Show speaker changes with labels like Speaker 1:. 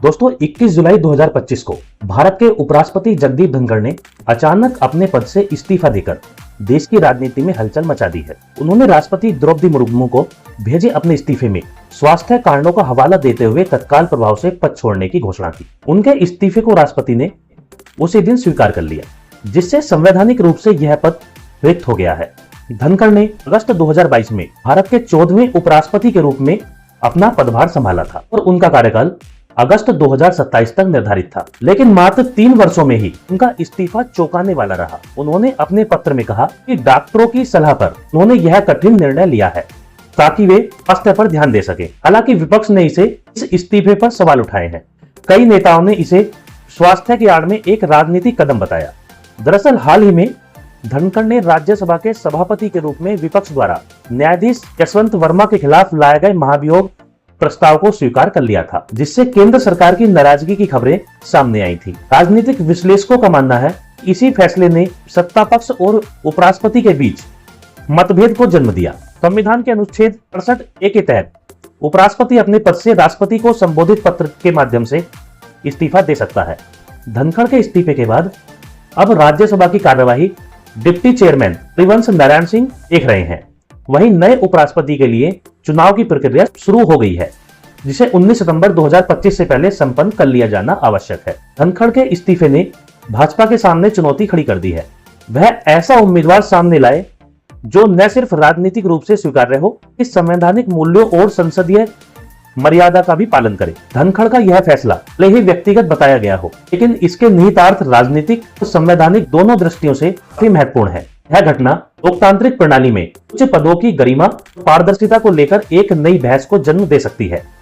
Speaker 1: दोस्तों 21 जुलाई 2025 को भारत के उपराष्ट्रपति जगदीप धनखड़ ने अचानक अपने पद से इस्तीफा देकर देश की राजनीति में हलचल मचा दी है। उन्होंने राष्ट्रपति द्रौपदी मुर्मू को भेजे अपने इस्तीफे में स्वास्थ्य कारणों का हवाला देते हुए तत्काल प्रभाव से पद छोड़ने की घोषणा की। उनके इस्तीफे को राष्ट्रपति ने उसी दिन स्वीकार कर लिया, जिससे संवैधानिक रूप से यह पद रिक्त हो गया है। धनखड़ ने अगस्त 2022 में भारत के 14वें उपराष्ट्रपति के रूप में अपना पदभार संभाला था और उनका कार्यकाल अगस्त 2027 तक निर्धारित था, लेकिन मात्र 3 वर्षों में ही उनका इस्तीफा चौंकाने वाला रहा। उन्होंने अपने पत्र में कहा कि डॉक्टरों की सलाह पर उन्होंने यह कठिन निर्णय लिया है ताकि वे स्वास्थ्य पर ध्यान दे सके। हालांकि विपक्ष ने इस इस्तीफे पर सवाल उठाए हैं। कई नेताओं ने इसे स्वास्थ्य की आड़ में एक राजनीतिक कदम बताया। दरअसल हाल ही में धनखड़ ने राज्यसभा के सभापति के रूप में विपक्ष द्वारा न्यायाधीश यशवंत वर्मा के खिलाफ लाए गए महाभियोग प्रस्ताव को स्वीकार कर लिया था, जिससे केंद्र सरकार की नाराजगी की खबरें सामने आई थी। राजनीतिक विश्लेषकों का मानना है इसी फैसले ने सत्ता पक्ष और उपराष्ट्रपति के बीच मतभेद को जन्म दिया। संविधान के अनुच्छेद 68A के तहत उपराष्ट्रपति अपने पद से राष्ट्रपति को संबोधित पत्र के माध्यम से इस्तीफा दे सकता है। धनखड़ के इस्तीफे के बाद अब राज्यसभा की कार्यवाही डिप्टी चेयरमैन हरिवंश नारायण सिंह देख रहे हैं। वहीं नए उपराष्ट्रपति के लिए चुनाव की प्रक्रिया शुरू हो गई है, जिसे 19 सितंबर 2025 से पहले संपन्न कर लिया जाना आवश्यक है। धनखड़ के इस्तीफे ने भाजपा के सामने चुनौती खड़ी कर दी है। वह ऐसा उम्मीदवार सामने लाए जो न सिर्फ राजनीतिक रूप से स्वीकार्य हो, इस संवैधानिक मूल्यों और संसदीय मर्यादा का भी पालन करे। धनखड़ का यह फैसला भले ही व्यक्तिगत बताया गया हो, लेकिन इसके निहितार्थ राजनीतिक और संवैधानिक दोनों दृष्टियों से काफी महत्वपूर्ण है। यह घटना लोकतांत्रिक प्रणाली में उच्च पदों की गरिमा और पारदर्शिता को लेकर एक नई बहस को जन्म दे सकती है।